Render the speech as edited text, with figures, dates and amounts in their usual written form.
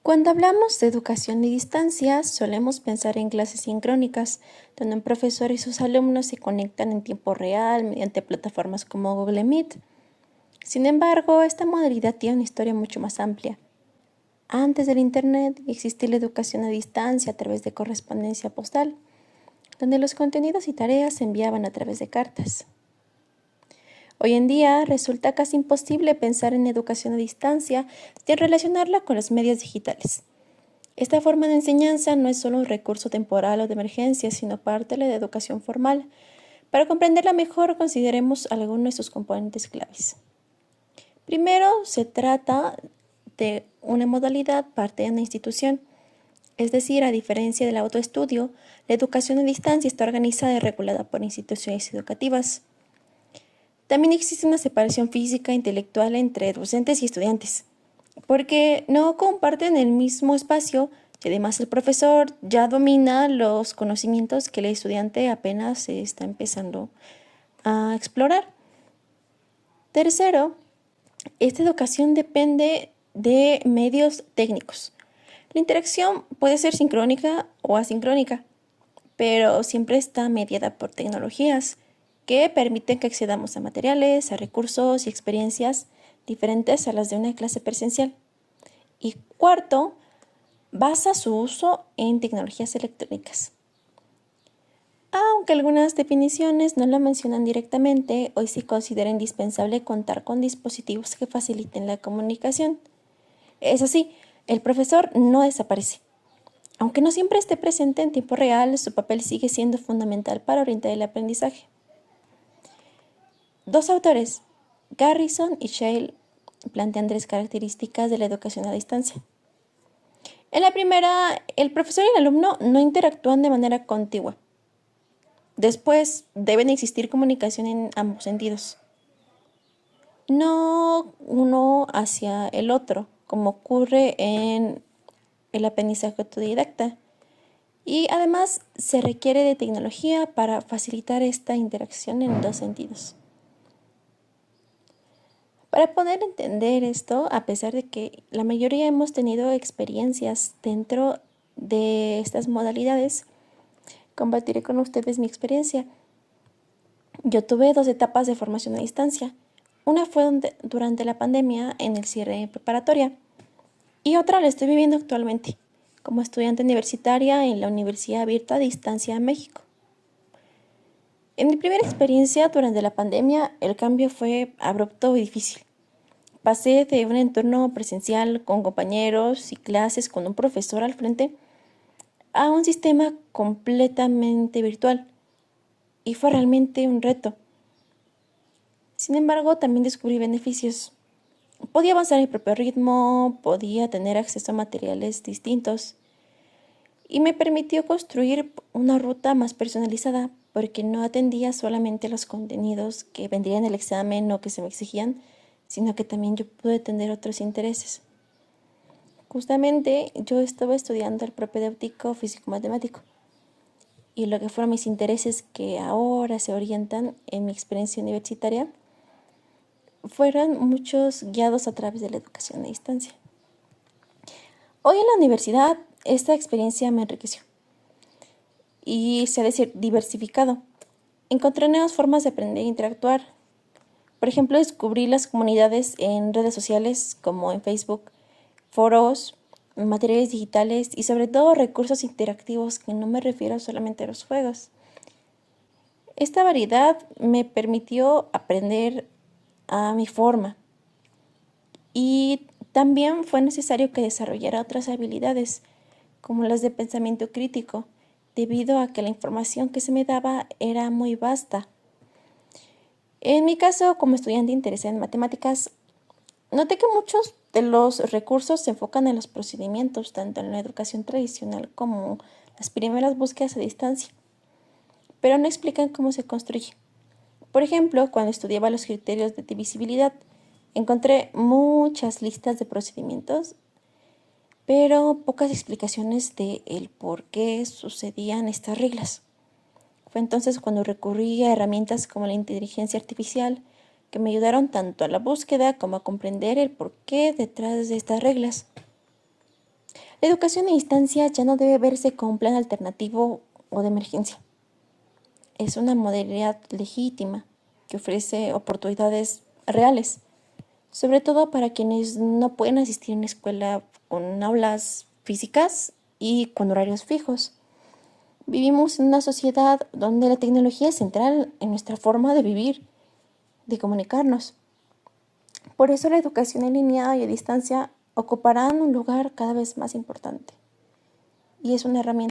Cuando hablamos de educación a distancia, solemos pensar en clases sincrónicas, donde un profesor y sus alumnos se conectan en tiempo real mediante plataformas como Google Meet. Sin embargo, esta modalidad tiene una historia mucho más amplia. Antes del Internet existía la educación a distancia a través de correspondencia postal, donde los contenidos y tareas se enviaban a través de cartas. Hoy en día resulta casi imposible pensar en educación a distancia sin relacionarla con los medios digitales. Esta forma de enseñanza no es solo un recurso temporal o de emergencia, sino parte de la educación formal. Para comprenderla mejor, consideremos algunos de sus componentes claves. Primero, se trata de una modalidad parte de una institución. Es decir, a diferencia del autoestudio, la educación a distancia está organizada y regulada por instituciones educativas. También existe una separación física e intelectual entre docentes y estudiantes, porque no comparten el mismo espacio y además el profesor ya domina los conocimientos que el estudiante apenas se está empezando a explorar. Tercero, esta educación depende de medios técnicos. La interacción puede ser sincrónica o asincrónica, pero siempre está mediada por tecnologías que permiten que accedamos a materiales, a recursos y experiencias diferentes a las de una clase presencial. Y cuarto, basa su uso en tecnologías electrónicas. Aunque algunas definiciones no lo mencionan directamente, hoy se considera indispensable contar con dispositivos que faciliten la comunicación. Es así, el profesor no desaparece. Aunque no siempre esté presente en tiempo real, su papel sigue siendo fundamental para orientar el aprendizaje. Dos autores, Garrison y Shale, plantean tres características de la educación a distancia. En la primera, el profesor y el alumno no interactúan de manera contigua. Después, deben existir comunicación en ambos sentidos. No uno hacia el otro, como ocurre en el aprendizaje autodidacta. Y además, se requiere de tecnología para facilitar esta interacción en dos sentidos. Para poder entender esto, a pesar de que la mayoría hemos tenido experiencias dentro de estas modalidades, compartiré con ustedes mi experiencia. Yo tuve dos etapas de formación a distancia. Una fue durante la pandemia en el cierre preparatoria y otra la estoy viviendo actualmente como estudiante universitaria en la Universidad Abierta a Distancia de México. En mi primera experiencia durante la pandemia, el cambio fue abrupto y difícil. Pasé de un entorno presencial con compañeros y clases con un profesor al frente a un sistema completamente virtual y fue realmente un reto. Sin embargo, también descubrí beneficios. Podía avanzar a mi propio ritmo, podía tener acceso a materiales distintos y me permitió construir una ruta más personalizada porque no atendía solamente los contenidos que vendrían en el examen o que se me exigían, sino que también yo pude atender otros intereses. Justamente yo estaba estudiando el propedéutico físico-matemático y lo que fueron mis intereses que ahora se orientan en mi experiencia universitaria fueron muchos guiados a través de la educación a distancia. Hoy en la universidad esta experiencia me enriqueció y se ha diversificado. Encontré nuevas formas de aprender e interactuar. Por ejemplo, descubrí las comunidades en redes sociales como en Facebook, foros, materiales digitales y sobre todo recursos interactivos que no me refiero solamente a los juegos. Esta variedad me permitió aprender a mi forma y también fue necesario que desarrollara otras habilidades como las de pensamiento crítico debido a que la información que se me daba era muy vasta. En mi caso, como estudiante interesada en matemáticas, noté que muchos de los recursos se enfocan en los procedimientos, tanto en la educación tradicional como las primeras búsquedas a distancia, pero no explican cómo se construye. Por ejemplo, cuando estudiaba los criterios de divisibilidad, encontré muchas listas de procedimientos, pero pocas explicaciones de el por qué sucedían estas reglas. Fue entonces cuando recurrí a herramientas como la inteligencia artificial, que me ayudaron tanto a la búsqueda como a comprender el porqué detrás de estas reglas. La educación a distancia ya no debe verse como un plan alternativo o de emergencia. Es una modalidad legítima que ofrece oportunidades reales, sobre todo para quienes no pueden asistir a una escuela con aulas físicas y con horarios fijos. Vivimos en una sociedad donde la tecnología es central en nuestra forma de vivir, de comunicarnos. Por eso la educación en línea y a distancia ocuparán un lugar cada vez más importante. Y es una herramienta